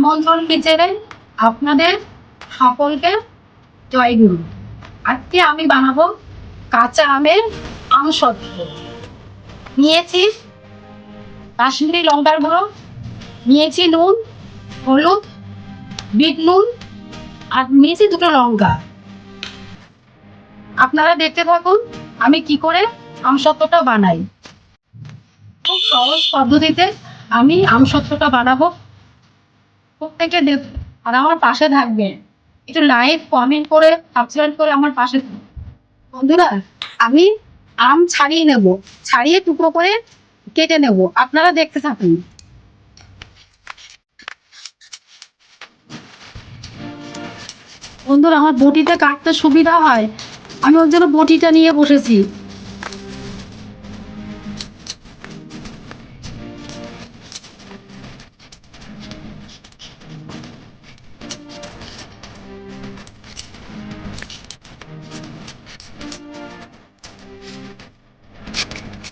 আমন্ত্রণ বিচেরে আপনাদের সকলকে জয়গুরু। আজকে আমি বানাবো কাঁচা আমের আমসত্ত্ব। নিয়েছি কাশ্মীরি লঙ্কার গুঁড়ো, নিয়েছি নুন, হলুদ, বিট নুন, আর নিয়েছি দুটো লঙ্কা। আপনারা দেখতে থাকুন আমি কি করে আমসত্ত্বটা বানাই। খুব সহজ পদ্ধতিতে আমি আমসত্ত্বটা বানাবো। প্রত্যেকে দেখুন আর আমার পাশে থাকবেন, একটু লাইক কমেন্ট করে সাবস্ক্রাইব করে আমার পাশে থাকবেন। বন্ধুরা, আমি আম ছাড়িয়ে নেব, ছাড়িয়ে টুকরো করে কেটে নেব, আপনারা দেখতে থাকুন। বন্ধুরা, আমার বটিতে কাটতে সুবিধা হয়, আমি ওর জন্য বটিটা নিয়ে বসেছি।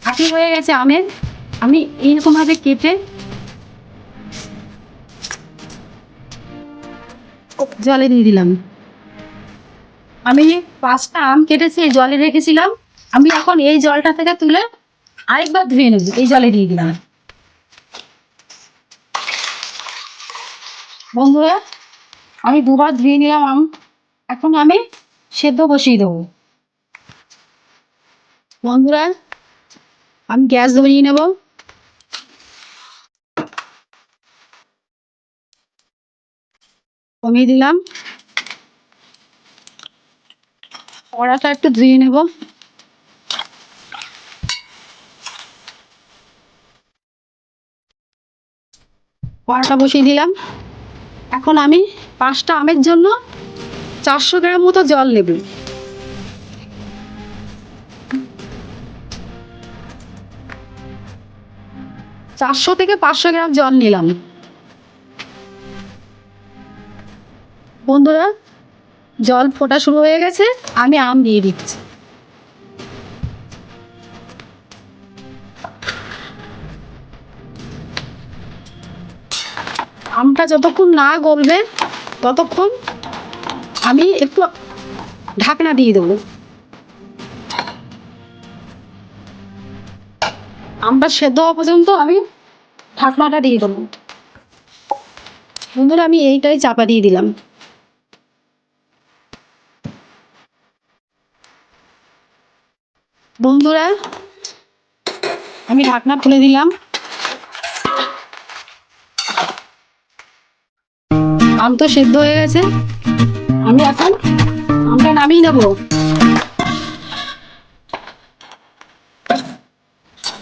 কাটি হয়ে গেছে আমের, আমি এইরকম ভাবে কেটে জলে দিয়ে দিলাম। আমি 5টা আম কেটেছি, জলে রেখেছিলাম। আমি এখন এই জলটা থেকে তুলে আরেকবার ধুয়ে নেব, এই জলে দিয়ে দিলাম। বন্ধুরা, আমি দুবার ধুয়ে নিলাম আম। এখন আমি সেদ্ধ বসিয়ে দেবো। বন্ধুরা, আমি গ্যাস ধরিয়ে নেব। কমিয়ে দিলাম। কড়াটা একটু ধুয়ে নেব। কড়াটা বসিয়ে দিলাম। এখন আমি 5টা আমের জন্য 400 গ্রাম মতো জল নেব। 400 থেকে 500 গ্রাম জল নিলাম। বন্ধুরা, জল ফোটা শুরু হয়ে গেছে, আমি আম দিয়ে দিচ্ছি। আমটা যতক্ষণ না গলবে ততক্ষণ আমি একটু ঢাকনা দিয়ে দেবো। আমটা সেদ্ধ হওয়া পর্যন্ত আমি ঢাকনাটা দিয়ে দেবো। বন্ধুরা, আমি এইটাই চাপা দিয়ে দিলাম। বন্ধুরা, আমি ঢাকনা খুলে দিলাম। আম তো সেদ্ধ হয়ে গেছে, আমি এখন আমটা নামিয়ে নেব।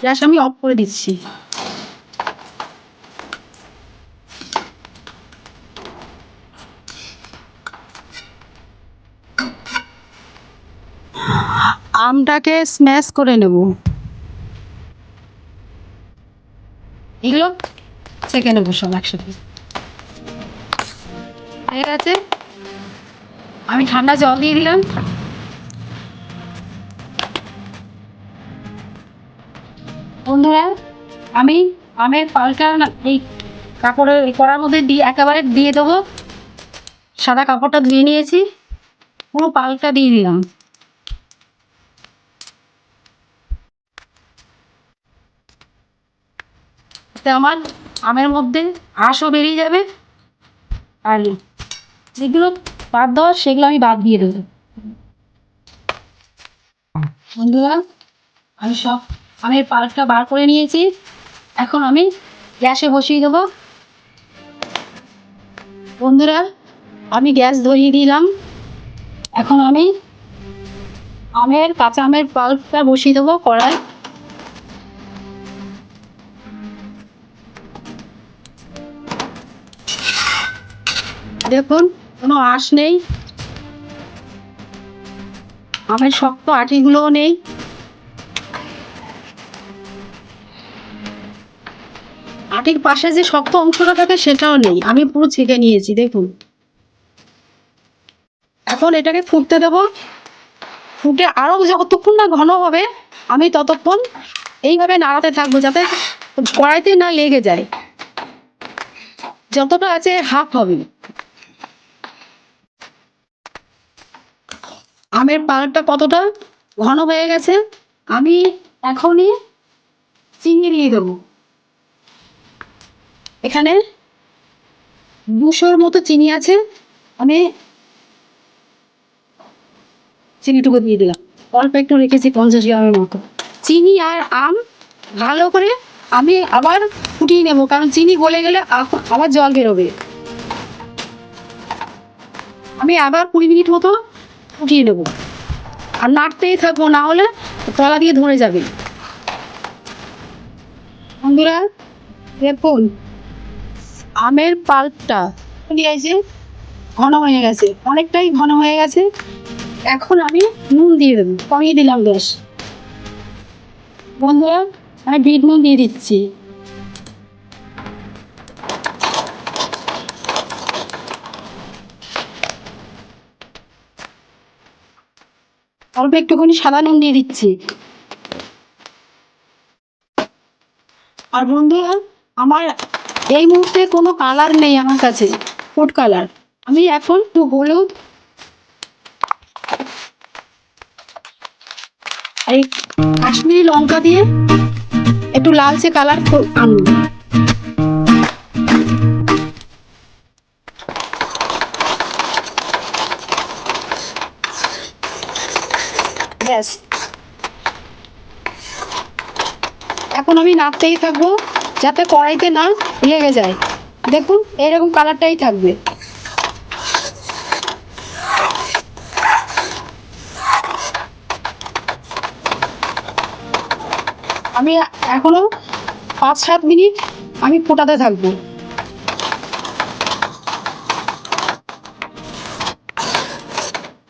গ্যাস আমি অফ করে দিচ্ছি। আমটাকে স্ম্যাশ করে নেব। এগুলো ছেঁকে নেবো সব একসাথে। হয়ে গেছে, আমি ঠান্ডা জল দিয়ে দিলাম। বন্ধুরা, আমি আমের পাল্টা এই কাপড়ের কড়ার মধ্যে দিয়ে একেবারে দিয়ে দেবো। সাদা কাপড়টা ধুয়ে নিয়েছি, পুরো পাল্টা দিয়ে দিলাম। এতে আমার আমের মধ্যে আঁশও বেরিয়ে যাবে, আর যেগুলো বাদ দেওয়ার সেগুলো আমি বাদ দিয়ে দেবো। বন্ধুরা, আমি সব আমের পাল্পটা বার করে নিয়েছি। এখন আমি গ্যাসে বসিয়ে দেবো। বন্ধুরা, আমি গ্যাস ধরিয়ে দিলাম। এখন আমি কাঁচা আমের পাল্পটা বসিয়ে দেবো কড়াই। দেখুন, কোনো আঁশ নেই, আমের শক্ত আটিগুলোও নেই। আটির পাশে যে শক্ত অংশটা থাকে সেটাও নেই, আমি পুরো ছেঁকে নিয়েছি। দেখুন, এখন এটাকে ফুটতে দেবো। ফুটে আরো যতক্ষণ না ঘন হবে আমি ততক্ষণ এইভাবে নাড়াতে থাকবো, যাতে কড়াইতে না লেগে যায়। যতটা আছে হাফ হবে। আমের পাল্পটা কতটা ঘন হয়ে গেছে, আমি এখনই চিনি দিয়ে দেবো। এখানে 200-র মতো চিনি আছে, আমি চিনিটুকু দিয়ে দিলাম। অল্প একটু রেখেছি 50 গ্রামের মতো। চিনি আর আম ভালো করে আমি আবার ফুটিয়ে নেব, কারণ চিনি গলে গেলে আবার জল বেরোবে। আমি আবার 20 মিনিট মতো ফুটিয়ে নেব, আর নাড়তেই থাকবো, না হলে তলা দিয়ে ধরে যাবে। বন্ধুরা দেখুন, আমের পাল্পটা দিয়েছে, ঘন হয়ে গেছে, অনেকটাই ঘন হয়ে গেছে। এখন আমি নুন দিয়ে দেবো, কমিয়ে দিলাম গ্যাস। বন্ধুরা আমি বিট নুন দিয়ে দিচ্ছি। অল্প একটুখানি সাদা নুন দিয়ে দিচ্ছি। আর বন্ধুরা আমার এই মুহূর্তে কোনো কালার নেই আমার কাছে, ফুড কালার। আমি এখন একটু হলুদ, এই কাশ্মীরি লঙ্কা দিয়ে একটু লালচে কালার আনবো। ব্যাস, এখন আমি নাড়তেই থাকবো যাতে কড়াইতে না লেগে যায়। দেখুন এইরকম কালারটাই থাকবে। আমি এখনো 5-7 মিনিট আমি ফোটাতে থাকবো।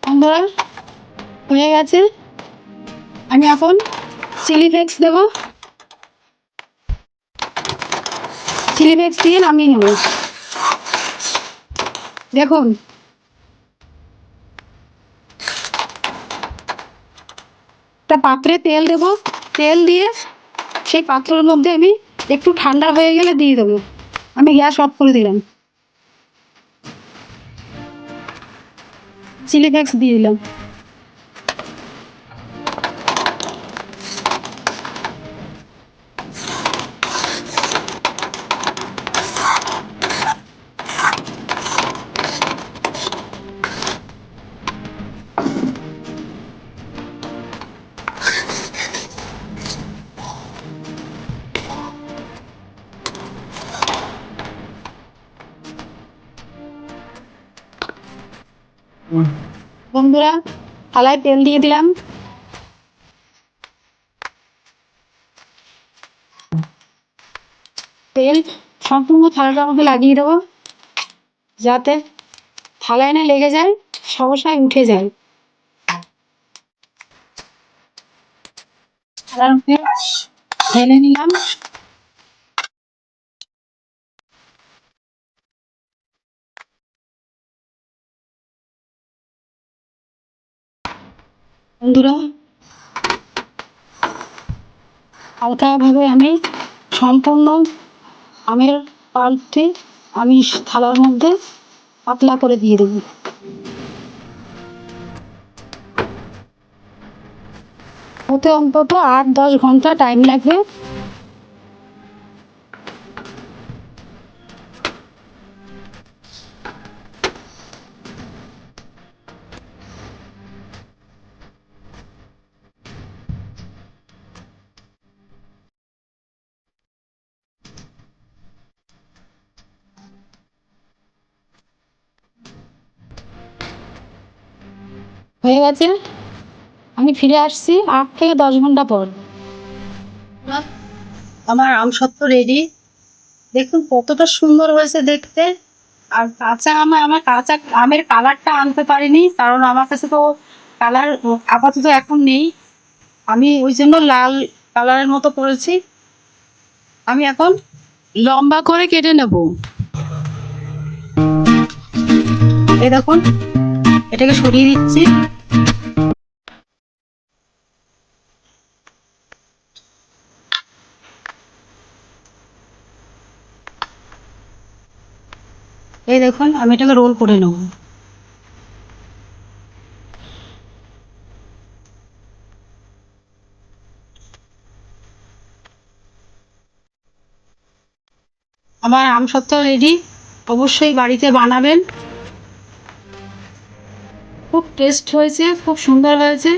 বন্ধুরা হয়ে গেছে, আমি এখন চিলি ফ্লেক্স দেবো। চিলি ফ্লেক্স দিয়ে নামিয়ে নেব। দেখুন একটা পাত্রে তেল দেবো, তেল দিয়ে সেই পাত্রের মধ্যে আমি একটু ঠান্ডা হয়ে গেলে দিয়ে দেবো। আমি গ্যাস অফ করে দিলাম, চিলি ফ্লেক্স দিয়ে দিলাম। বন্ধুরা থালায় তেল দিয়ে দিলাম। তেল সম্পূর্ণ থালাটার মধ্যে লাগিয়ে দেবো, যাতে থালায় না লেগে যায়, সহসায় উঠে যায়। থালার মধ্যে ঢেলে নিলাম। বন্ধুরা হালকাভাবে আমি সম্পূর্ণ আমের পাল্পটি আমি থালার মধ্যে পাতলা করে দিয়ে দেবো। ওতে অন্তত 8-10 ঘন্টা টাইম লাগবে। হয়ে গেছে, আমি ফিরে আসছি 8 থেকে 10 ঘন্টা পর। আমার আমসত্ত্ব রেডি। দেখুন কতটা সুন্দর হয়েছে দেখতে। আর কাঁচা আম, আমার কাঁচা আমের কালারটা আনতে পারিনি, কারণ আমার কাছে তো কালার আপাতত এখন নেই। আমি ওই জন্য লাল কালারের মতো করেছি। আমি এখন লম্বা করে কেটে নেব। এই দেখুন, এটাকে সরিয়ে দিচ্ছি। এই দেখুন আমি এটাকে রোল করে নেব। আমার আমসত্ত্ব রেডি, অবশ্যই বাড়িতে বানাবেন। খুব টেস্ট হয়েছে, খুব সুন্দর হয়েছে।